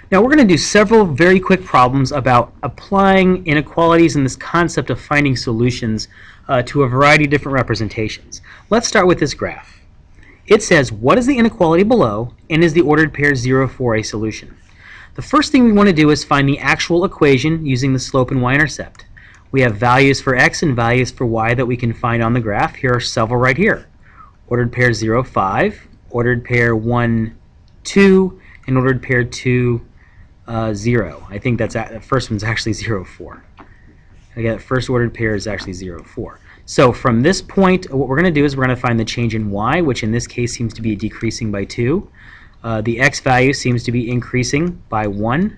Now we're going to do several very quick problems about applying inequalities and this concept of finding solutions to a variety of different representations. Let's start with this graph. It says, what is the inequality below, and is the ordered pair 0 for a solution? The first thing we want to do is find the actual equation using the slope and y-intercept. We have values for x and values for y that we can find on the graph. Here are several right here. Ordered pair 0, 5, ordered pair 1, 2, and ordered pair 2, 0. I think the first one's actually 0, 4. Again, the first ordered pair is actually 0, 4. So from this point, what we're going to do is we're going to find the change in y, which in this case seems to be decreasing by 2. The x value seems to be increasing by 1,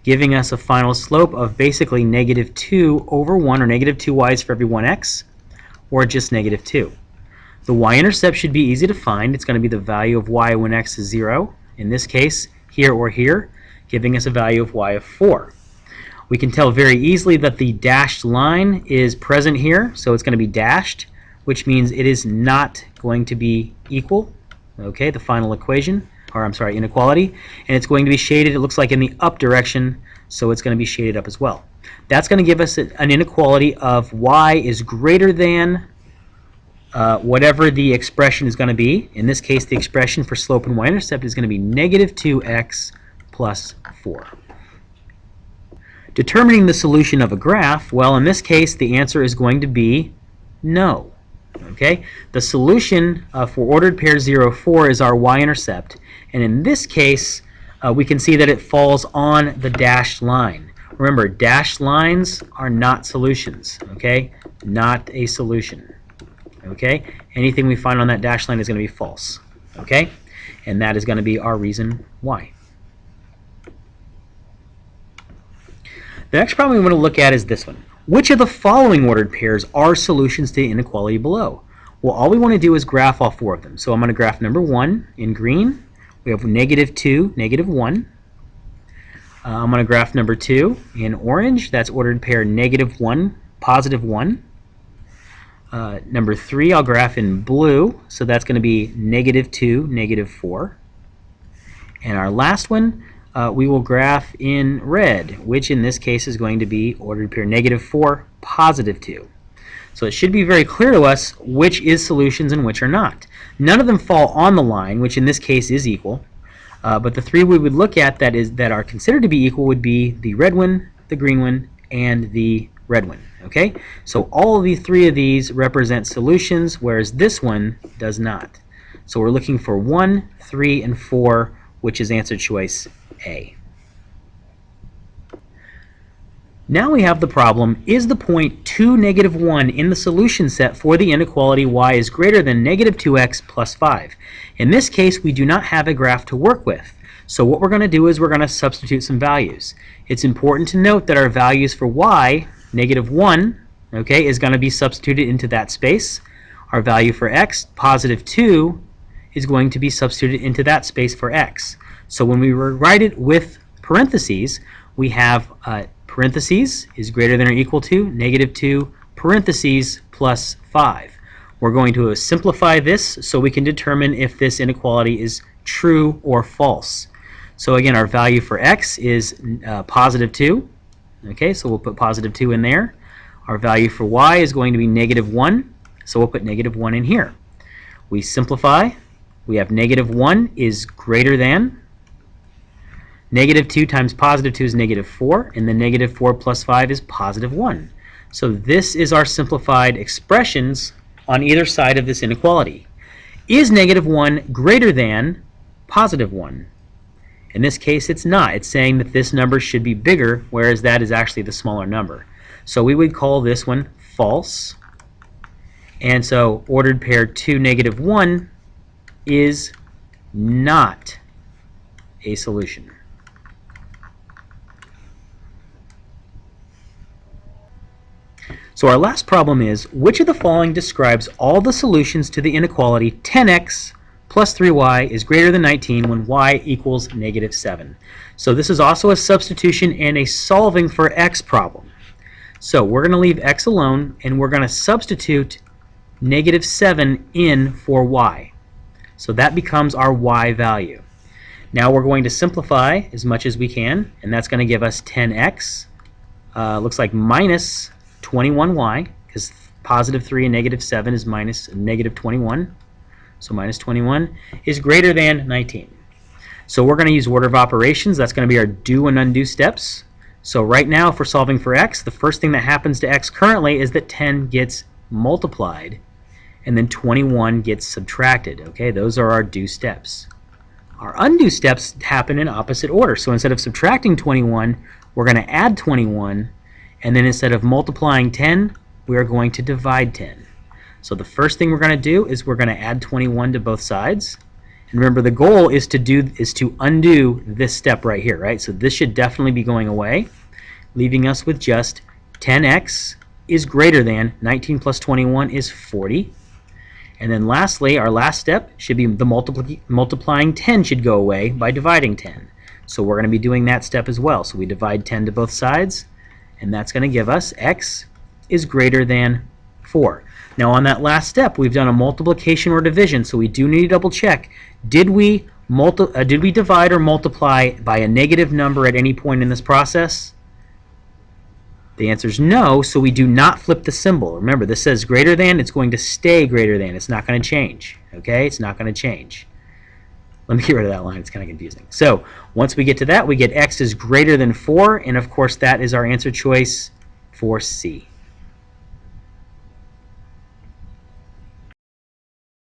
giving us a final slope of basically negative 2 over 1, or negative 2 y's for every 1x, or just negative 2. The y-intercept should be easy to find. It's going to be the value of y when x is 0, in this case, here or here, giving us a value of y of 4. We can tell very easily that the dashed line is present here, so it's going to be dashed, which means it is not going to be equal, okay, the final equation, or I'm sorry, inequality, and it's going to be shaded, it looks like in the up direction, so it's going to be shaded up as well. That's going to give us an inequality of y is greater than whatever the expression is going to be. In this case, the expression for slope and y-intercept is going to be negative 2x plus 4. Determining the solution of a graph, well, in this case, the answer is going to be no. Okay? The solution for ordered pair 0, 4 is our y-intercept. And in this case, we can see that it falls on the dashed line. Remember, dashed lines are not solutions. Okay? Not a solution. Okay? Anything we find on that dashed line is going to be false. Okay? And that is going to be our reason why. The next problem we want to look at is this one. Which of the following ordered pairs are solutions to the inequality below? Well, all we want to do is graph all 4 of them. So I'm going to graph number 1 in green. We have negative 2, negative 1. I'm going to graph number 2 in orange. That's ordered pair negative 1, positive 1. Number 3 I'll graph in blue. So that's going to be negative 2, negative 4. And our last one, we will graph in red, which in this case is going to be ordered pair negative 4, positive 2. So it should be very clear to us which is solutions and which are not. None of them fall on the line, which in this case is equal. But the 3 we would look at that are considered to be equal would be the red one, the green one, and the red one. Okay? So all of the 3 of these represent solutions, whereas this one does not. So we're looking for 1, 3, and 4, which is answer choice A. Now we have the problem, is the point 2, negative 1 in the solution set for the inequality y is greater than negative 2x plus 5? In this case, we do not have a graph to work with. So what we're going to do is we're going to substitute some values. It's important to note that our values for y, negative 1, okay, is going to be substituted into that space. Our value for x, positive 2, is going to be substituted into that space for x. So when we write it with parentheses, we have parentheses is greater than or equal to negative 2 parentheses plus 5. We're going to simplify this so we can determine if this inequality is true or false. So again, our value for x is positive 2. Okay, so we'll put positive 2 in there. Our value for y is going to be negative 1, so we'll put negative 1 in here. We simplify. We have negative 1 is greater than. Negative 2 times positive 2 is negative 4, and then negative 4 plus 5 is positive 1. So this is our simplified expressions on either side of this inequality. Is negative 1 greater than positive 1? In this case, it's not. It's saying that this number should be bigger, whereas that is actually the smaller number. So we would call this one false. And so ordered pair 2, negative 1 is not a solution. So our last problem is, which of the following describes all the solutions to the inequality 10x plus 3y is greater than 19 when y equals negative 7? So this is also a substitution and a solving for x problem. So we're going to leave x alone, and we're going to substitute negative 7 in for y. So that becomes our y value. Now we're going to simplify as much as we can, and that's going to give us 10x. Looks like minus 21y, because positive 3 and negative 7 is minus negative 21. So minus 21 is greater than 19. So we're going to use order of operations. That's going to be our do and undo steps. So right now, if we're solving for x, the first thing that happens to x currently is that 10 gets multiplied, and then 21 gets subtracted. Okay, those are our do steps. Our undo steps happen in opposite order. So instead of subtracting 21, we're going to add 21, and then instead of multiplying 10, we are going to divide 10. So the first thing we're going to do is we're going to add 21 to both sides. And remember, the goal is to undo this step right here, right? So this should definitely be going away, leaving us with just 10x is greater than 19 plus 21 is 40. And then lastly, our last step should be the multiplying 10 should go away by dividing 10. So we're going to be doing that step as well. So we divide 10 to both sides, and that's going to give us x is greater than 4. Now on that last step, we've done a multiplication or division, so we do need to double check. Did we divide or multiply by a negative number at any point in this process? The answer is no, so we do not flip the symbol. Remember, this says greater than, it's going to stay greater than. It's not going to change, okay? It's not going to change. Let me get rid of that line. It's kind of confusing. So once we get to that, we get x is greater than 4, and of course that is our answer choice for C.